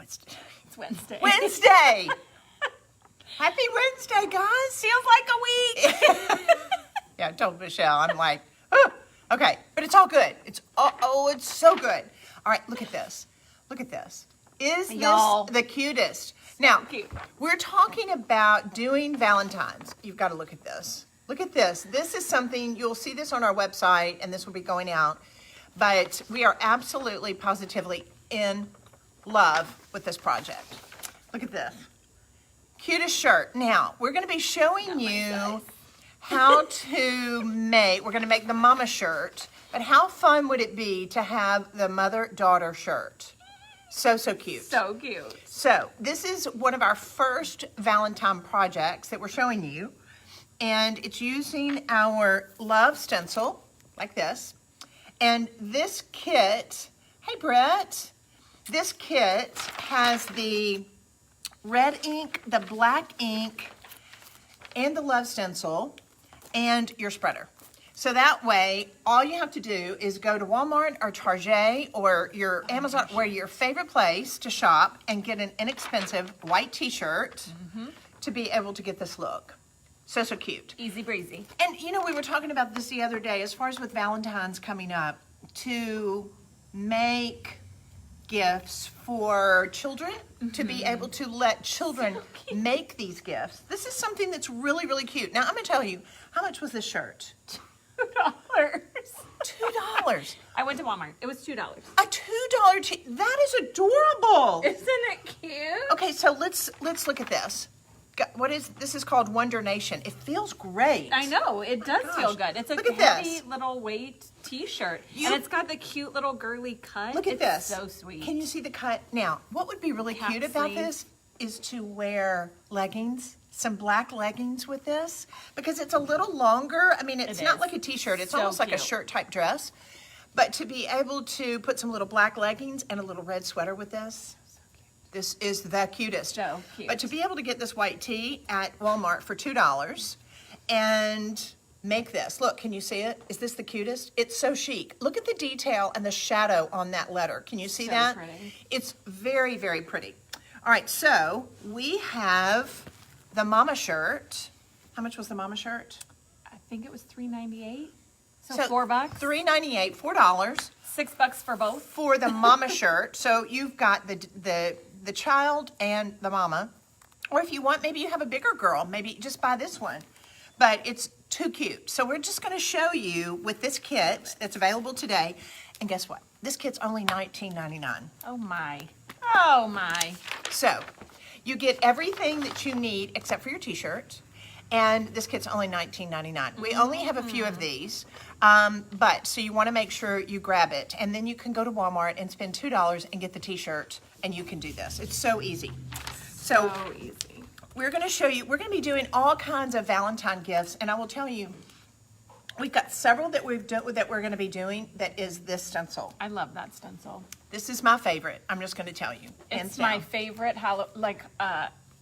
It's Wednesday. Wednesday. Happy Wednesday, guys. Feels like a week. Yeah, I told Michelle, I'm like, oh, okay, but it's all good. It's it's so good. All right, look at this. Look at this. Is this the cutest? Now, cute. We're talking about doing Valentine's. You've got to look at this. Look at this. This is something, you'll see this on our website, and this will be going out. But we are absolutely, positively in love with this project. Look at this. Cutest shirt. Now, we're going to be showing you how to make, we're going to make the mama shirt, but how fun would it be to have the mother-daughter shirt? So cute. So cute. So this is one of our first Valentine projects that we're showing you. And it's using our love stencil, like this. And this kit, hey Brett, this kit has the red ink, the black ink, and the love stencil, and your spreader. So that way, all you have to do is go to Walmart or Target or your Amazon, or your favorite place to shop, and get an inexpensive white t-shirt to be able to get this look. So cute. Easy breezy. And you know, we were talking about this the other day, as far as with Valentine's coming up, to make gifts for children, to be able to let children make these gifts. This is something that's really, really cute. Now, I'm going to tell you, how much was this shirt? $2. $2. I went to Walmart. It was $2. A $2 that is adorable. Isn't it cute? Okay, so let's look at this. This is called Wonder Nation. It feels great. I know, it does feel good. It's a heavy little weight t-shirt. And it's got the cute little girly cut. Look at this. So sweet. Can you see the cut? Now, what would be really cute about this is to wear leggings, some black leggings with this, because it's a little longer. I mean, it's not like a t-shirt. It's almost like a shirt type dress. But to be able to put some little black leggings and a little red sweater with this, this is the cutest. So cute. But to be able to get this white tee at Walmart for $2 and make this. Look, can you see it? Is this the cutest? It's so chic. Look at the detail and the shadow on that letter. Can you see that? Pretty. It's very, very pretty. All right, so we have the mama shirt. How much was the mama shirt? I think it was $3.98. So $4. $3.98, $4. $6 for both. For the mama shirt. So you've got the child and the mama. Or if you want, maybe you have a bigger girl, maybe just buy this one. But it's too cute. So we're just going to show you with this kit that's available today. And guess what? This kit's only $19.99. Oh my. Oh my. So you get everything that you need except for your t-shirt. And this kit's only $19.99. We only have a few of these. But so you want to make sure you grab it. And then you can go to Walmart and spend $2 and get the t-shirt. And you can do this. It's so easy. So easy. We're going to show you, we're going to be doing all kinds of Valentine gifts. And I will tell you, we've got several that we're going to be doing that is this stencil. I love that stencil. This is my favorite. I'm just going to tell you. It's my favorite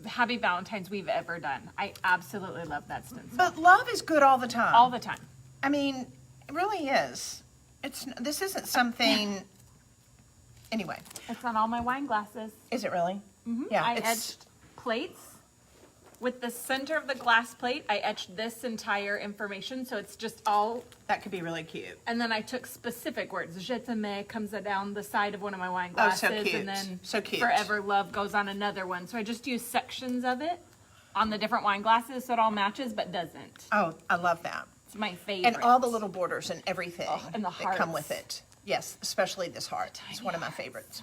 Happy Valentine's we've ever done. I absolutely love that stencil. But love is good all the time. All the time. I mean, it really is. This isn't something. Anyway. It's on all my wine glasses. Is it really? Mm-hmm. Yeah. I etched plates. With the center of the glass plate, I etched this entire information, so it's just all... That could be really cute. And then I took specific words. Je t'aime comes down the side of one of my wine glasses. Oh, so cute. And then so cute. Forever Love goes on another one. So I just use sections of it on the different wine glasses so it all matches, but doesn't. Oh, I love that. It's my favorite. And all the little borders and everything and the that come with it. Yes, especially this heart. It's one of my favorites.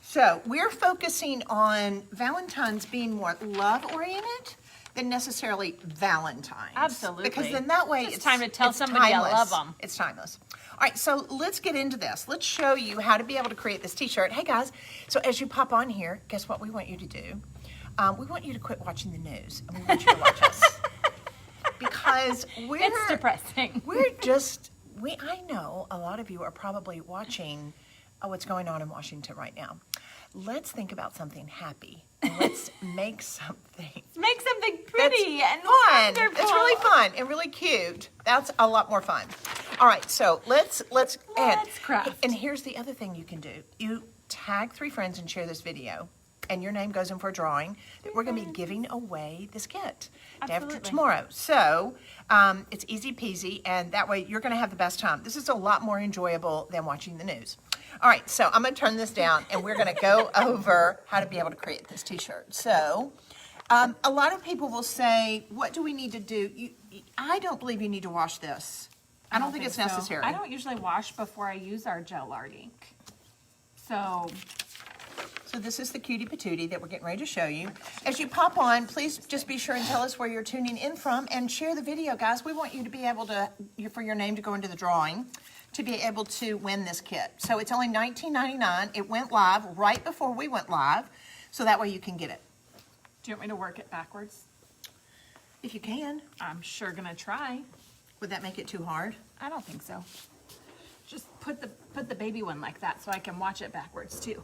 So we're focusing on Valentine's being more love-oriented than necessarily Valentine's. Absolutely. Because then that way it's time to tell somebody timeless. I love them. It's timeless. All right, so let's get into this. Let's show you how to be able to create this t-shirt. Hey guys, so as you pop on here, guess what we want you to do? We want you to quit watching the news and we want you to watch us. Because it's depressing. I know a lot of you are probably watching what's going on in Washington right now. Let's think about something happy. And let's make something. Make something pretty and fun. wonderful. It's really fun and really cute. That's a lot more fun. All right, so let's craft. And here's the other thing you can do. You tag 3 friends and share this video. and your name goes in for a drawing, that we're going to be giving away this kit day after Absolutely. tomorrow. So it's easy peasy, and that way you're going to have the best time. This is a lot more enjoyable than watching the news. All right, so I'm going to turn this down, and we're going to go over how to be able to create this t-shirt. So a lot of people will say, what do we need to do? I don't believe you need to wash this. I don't think it's so. necessary. I don't usually wash before I use our gel art ink. So this is the cutie patootie that we're getting ready to show you. As you pop on, please just be sure and tell us where you're tuning in from and share the video, guys. We want you to be able to, for your name to go into the drawing, to be able to win this kit. So it's only $19.99. It went live right before we went live, so that way you can get it. do you want me to work it backwards? If you can. I'm sure gonna try. Would that make it too hard? I don't think so. Just put the baby one like that so I can watch it backwards too.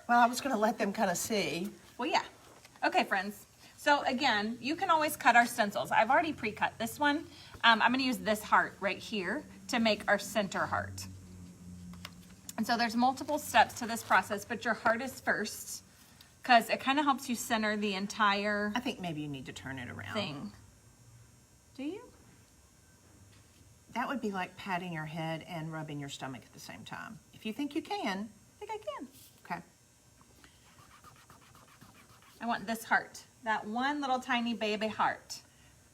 Well, I was going to let them kind of see. Well, yeah. Okay, friends. So again, you can always cut our stencils. I've already pre-cut this one. I'm going to use this heart right here to make our center heart. And so there's multiple steps to this process, but your heart is first because it kind of helps you center the entire I think maybe you need to turn it around. thing. Do you? That would be like patting your head and rubbing your stomach at the same time. If you think you can. I think I can. Okay. I want this heart, that one little tiny baby heart.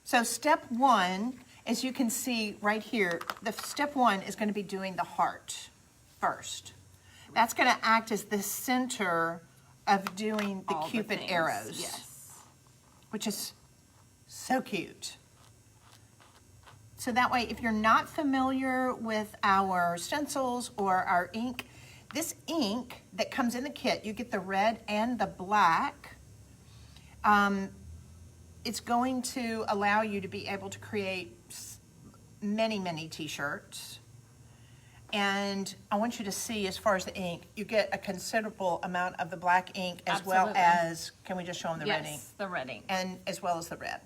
So step one, as you can see right here, the step one is going to be doing the heart first. That's going to act as the center of doing the All Cupid things. arrows. Yes. Which is so cute. So that way, if you're not familiar with our stencils or our ink, this ink that comes in the kit, you get the red and the black. It's going to allow you to be able to create many, many t-shirts. And I want you to see, as far as the ink, you get a considerable amount of the black ink as well Absolutely. as, can we just show them the red ink? Yes, the red ink. And as well as the red.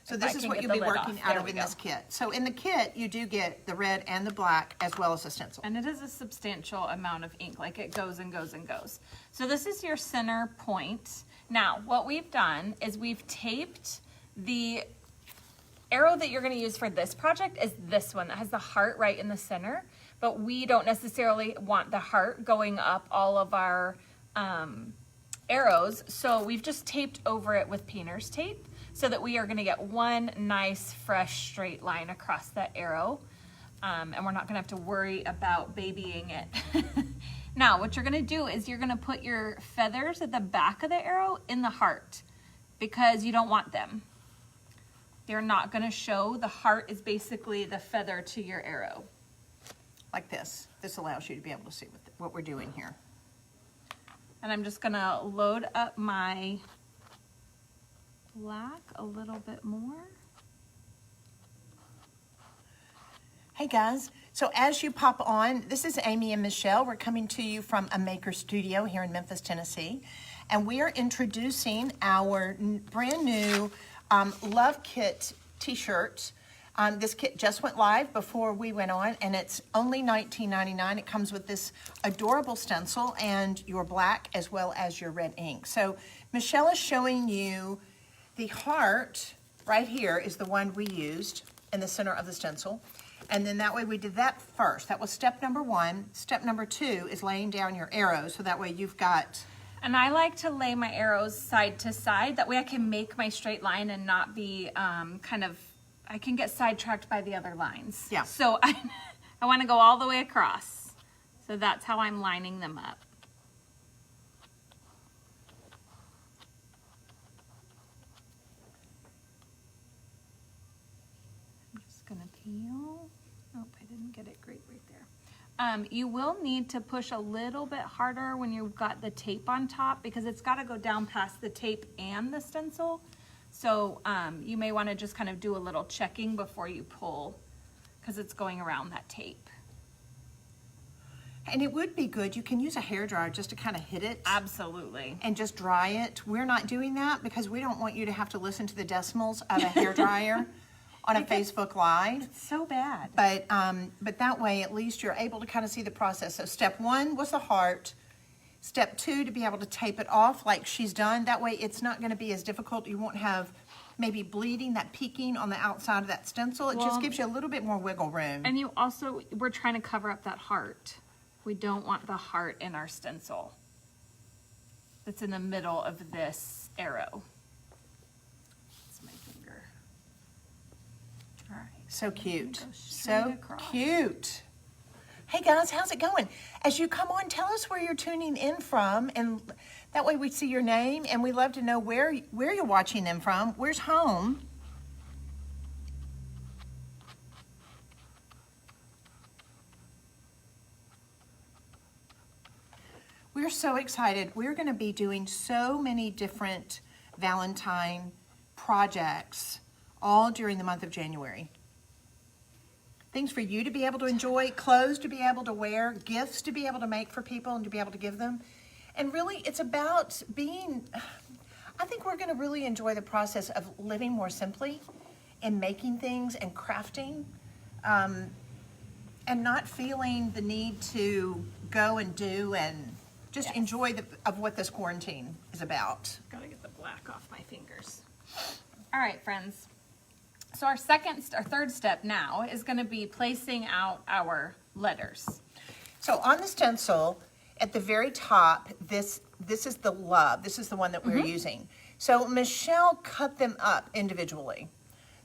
So If this I is can what get you'll the be lid working off. out There of we in go. this kit. So in the kit, you do get the red and the black as well as the stencil. And it is a substantial amount of ink, like it goes and goes and goes. So this is your center point. Now, what we've done is we've taped the arrow that you're going to use for this project is this one that has the heart right in the center, but we don't necessarily want the heart going up all of our arrows. So we've just taped over it with painter's tape so that we are going to get one nice, fresh, straight line across that arrow. And we're not going to have to worry about babying it. Now, what you're going to do is you're going to put your feathers at the back of the arrow in the heart because you don't want them. They're not going to show. The heart is basically the feather to your arrow. Like this. This allows you to be able to see what we're doing here. And I'm just going to load up my black a little bit more. Hey guys, so as you pop on, this is Amy and Michelle. We're coming to you from a maker studio here in Memphis, Tennessee. And we are introducing our brand new Love Kit t-shirt. This kit just went live before we went on, and it's only $19.99. It comes with this adorable stencil and your black as well as your red ink. So Michelle is showing you the heart right here is the one we used in the center of the stencil. And then that way we did that first. That was step number one. Step number two is laying down your arrows, so that way you've got... And I like to lay my arrows side to side. That way I can make my straight line and not be I can get sidetracked by the other lines. Yeah. So I want to go all the way across. So that's how I'm lining them up. I'm just going to peel. Nope, I didn't get it great right there. You will need to push a little bit harder when you've got the tape on top because it's got to go down past the tape and the stencil. So you may want to just kind of do a little checking before you pull because it's going around that tape. And it would be good, you can use a hairdryer just to kind of hit it. Absolutely. And just dry it. We're not doing that because we don't want you to have to listen to the decimals of a hairdryer on a Facebook Live. It's so bad. But that way, at least you're able to kind of see the process. So step one was the heart. Step 2, to be able to tape it off like she's done. That way it's not going to be as difficult. You won't have maybe bleeding, that peeking on the outside of that stencil. It just gives you a little bit more wiggle room. And you also, we're trying to cover up that heart. We don't want the heart in our stencil that's in the middle of this arrow. That's my finger. All right. So cute. Go straight So across. cute. Hey guys, how's it going? As you come on, tell us where you're tuning in from, and that way we see your name, and we love to know where you're watching them from. Where's home? We're so excited. We're going to be doing so many different Valentine projects all during the month of January. Things for you to be able to enjoy, clothes to be able to wear, gifts to be able to make for people and to be able to give them. And really, it's about being, I think we're going to really enjoy the process of living more simply and making things and crafting, and not feeling the need to go and do and just enjoy of what this quarantine is about. Gotta get the black off my fingers. All right, friends. So our third step now is going to be placing out our letters. So on the stencil, at the very top, this is the love. This is the one that we're using. So Michelle cut them up individually.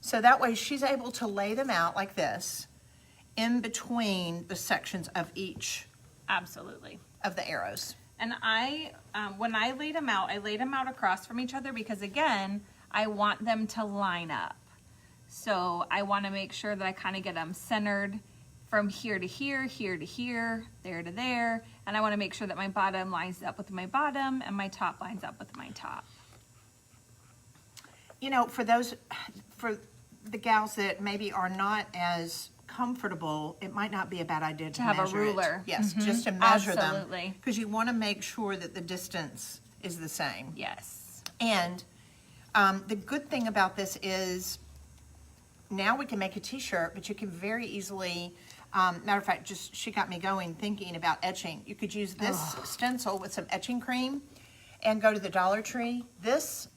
So that way she's able to lay them out like this in between the sections of each Absolutely. of the arrows. And when I laid them out across from each other because, again, I want them to line up. So I want to make sure that I kind of get them centered from here to here, here to here, there to there. And I want to make sure that my bottom lines up with my bottom and my top lines up with my top. You know, for the gals that maybe are not as comfortable, it might not be a bad idea to have a measure ruler. it. Yes, just to measure Absolutely. them. Because you want to make sure that the distance is the same. Yes. And the good thing about this is now we can make a t-shirt, but you can very easily, matter of fact, she got me going thinking about etching. You could use this stencil with some etching cream and go to the Dollar Tree. This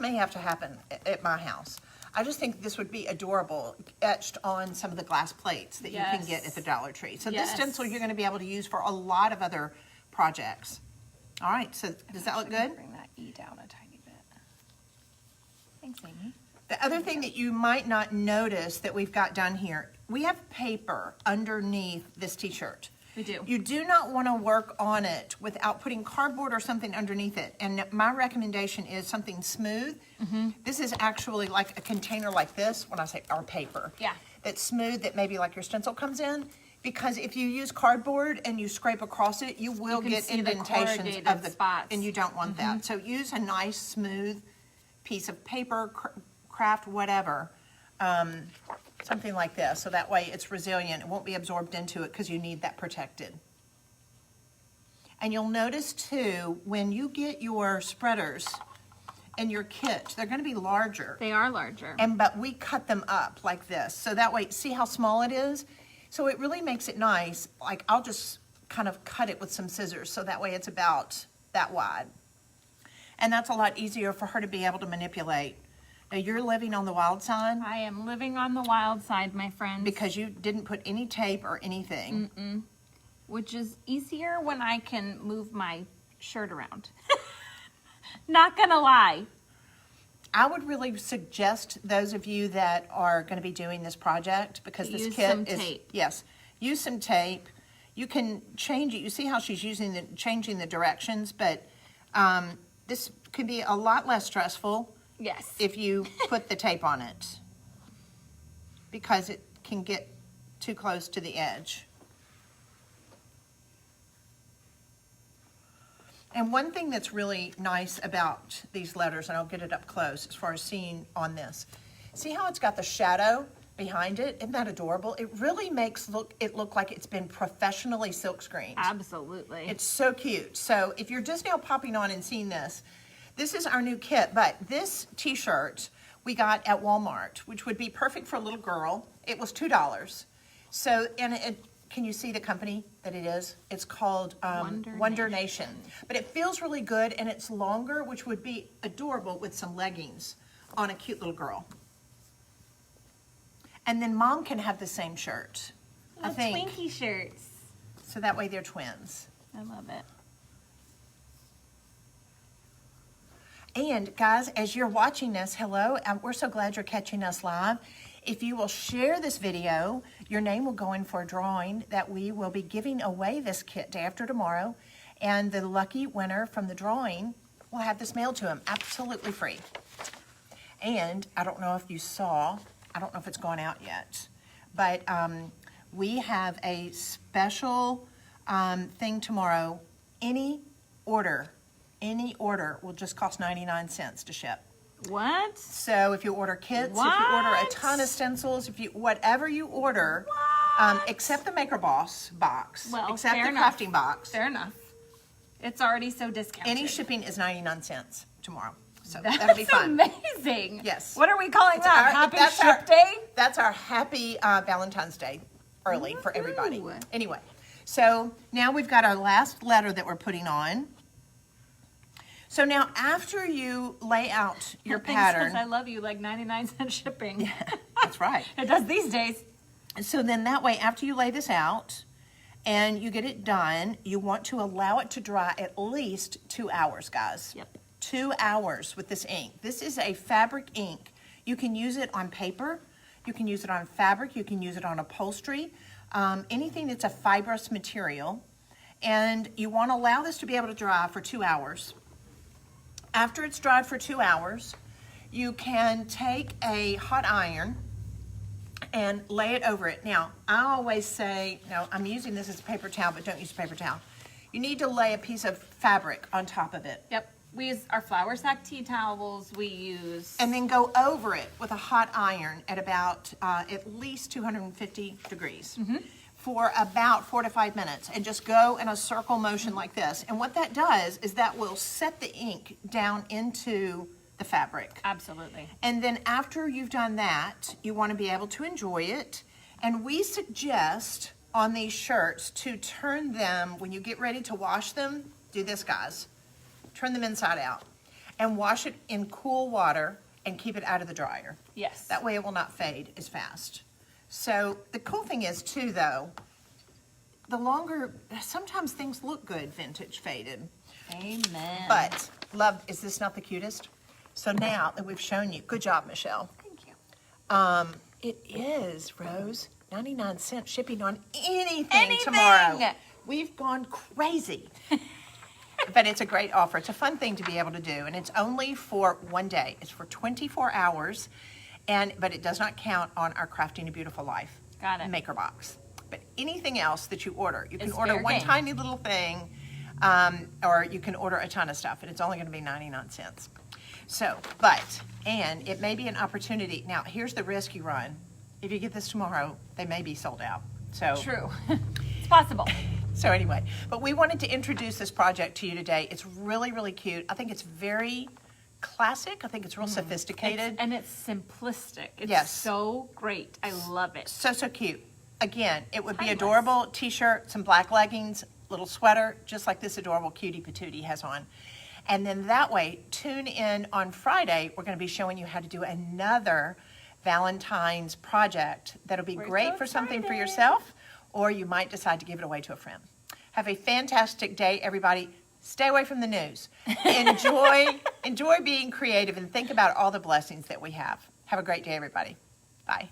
may have to happen at my house. I just think this would be adorable, etched on some of the glass plates that you can get at the Dollar Tree. So this stencil you're going to be able to use for a lot of other projects. All right, so does that look good? Bring that E down a tiny bit. Thanks, Amy. The other thing that you might not notice that we've got done here, we have paper underneath this t-shirt. We do. You do not want to work on it without putting cardboard or something underneath it. And my recommendation is something smooth. This is actually like a container like this, when I say our paper. Yeah. That's smooth, that maybe like your stencil comes in. Because if you use cardboard and you scrape across it, you will get see the indentations corrugated of the spots. and you don't want that. So use a nice smooth piece of paper, craft, whatever, something like this. So that way it's resilient. It won't be absorbed into it because you need that protected. And you'll notice too, when you get your spreaders and your kit, they're going to be larger. They are larger. But we cut them up like this. So that way, see how small it is? So it really makes it nice. Like I'll just kind of cut it with some scissors. So that way it's about that wide. And that's a lot easier for her to be able to manipulate. Now you're living on the wild side I am living on the wild side, my friends. because you didn't put any tape or anything. Which is easier when I can move my shirt around. Not gonna lie. I would really suggest those of you that are going to be doing this project, because this Use kit some is, tape. yes, use some tape. You can change it. You see how she's changing the directions, but this could be a lot less stressful Yes. if you put the tape on it, because it can get too close to the edge. And one thing that's really nice about these letters, and I'll get it up close as far as seeing on this, see how it's got the shadow behind it? Isn't that adorable? It really makes it look like it's been professionally silk screened. Absolutely. It's so cute. So if you're just now popping on and seeing this, this is our new kit, but this t-shirt we got at Walmart, which would be perfect for a little girl. It was $2. So, and can you see the company that it is? It's called Wonder Wonder Nation. Nation. But it feels really good, and it's longer, which would be adorable with some leggings on a cute little girl. And then Mom can have the same shirt, I Little think. Twinkie shirts. So that way they're twins. I love it. And guys, as you're watching this, hello, we're so glad you're catching us live. If you will share this video, your name will go in for a drawing that we will be giving away this kit day after tomorrow. And the lucky winner from the drawing will have this mailed to him absolutely free. And I don't know if you saw, I don't know if it's gone out yet, but we have a special thing tomorrow. Any order will just cost 99 cents to ship. What? So if you order kits, if you order a ton of stencils, whatever you order, except the Maker Boss box, Well, except fair the enough. crafting box, Fair enough. It's already so discounted. any shipping is 99 cents tomorrow. So That's that'll be fun. amazing. Yes. What are we calling It's that? our- Happy that's Ship our- Day? That's our happy Valentine's Day early for everybody. Woohoo. Anyway, so now we've got our last letter that we're putting on. So now after you lay out your Thanks, 'cause pattern, I love you, like 99-cent shipping. that's right. It does these days. So then that way, after you lay this out and you get it done, you want to allow it to dry at least 2 hours, guys. Yep. 2 hours with this ink. This is a fabric ink. You can use it on paper, you can use it on fabric, you can use it on upholstery, anything that's a fibrous material. And you want to allow this to be able to dry for 2 hours. After it's dried for 2 hours, you can take a hot iron and lay it over it. Now, I always say, no, I'm using this as a paper towel, but don't use a paper towel. You need to lay a piece of fabric on top of it. Yep. We use our flour sack tea towels. We use... And then go over it with a hot iron at about at least 250 degrees for about 4 to 5 minutes. And just go in a circle motion like this. And what that does is that will set the ink down into the fabric. Absolutely. And then after you've done that, you want to be able to enjoy it. And we suggest on these shirts to turn them, when you get ready to wash them, do this, guys. Turn them inside out and wash it in cool water and keep it out of the dryer. Yes. That way it will not fade as fast. So the cool thing is too, though, the longer, sometimes things look good vintage faded. Amen. But love, is this not the cutest? So now that we've shown you, good job, Michelle. Thank you. It is, Rose, 99 cents shipping on anything Anything! tomorrow. We've gone crazy. But it's a great offer. It's a fun thing to be able to do, and it's only for one day. It's for 24 hours, but it does not count on our Crafting a Beautiful Life Got it. Maker Box. But anything else that you order, you can It's order fair one game. tiny little thing, or you can order a ton of stuff, and it's only going to be 99 cents. So, and it may be an opportunity. Now, here's the risk you run. If you get this tomorrow, they may be sold out. So True. It's possible. So anyway, but we wanted to introduce this project to you today. It's really, really cute. I think it's very classic. I think it's real sophisticated. And it's simplistic. It's Yes. so great. I love it. So, so cute. Again, it would be Timeless. adorable t-shirt, some black leggings, little sweater, just like this adorable cutie patootie has on. And then that way, tune in on Friday. We're going to be showing you how to do another Valentine's project that'll be We're great so for something for excited. yourself, or you might decide to give it away to a friend. Have a fantastic day, everybody. Stay away from the news. Enjoy being creative and think about all the blessings that we have. Have a great day, everybody. Bye.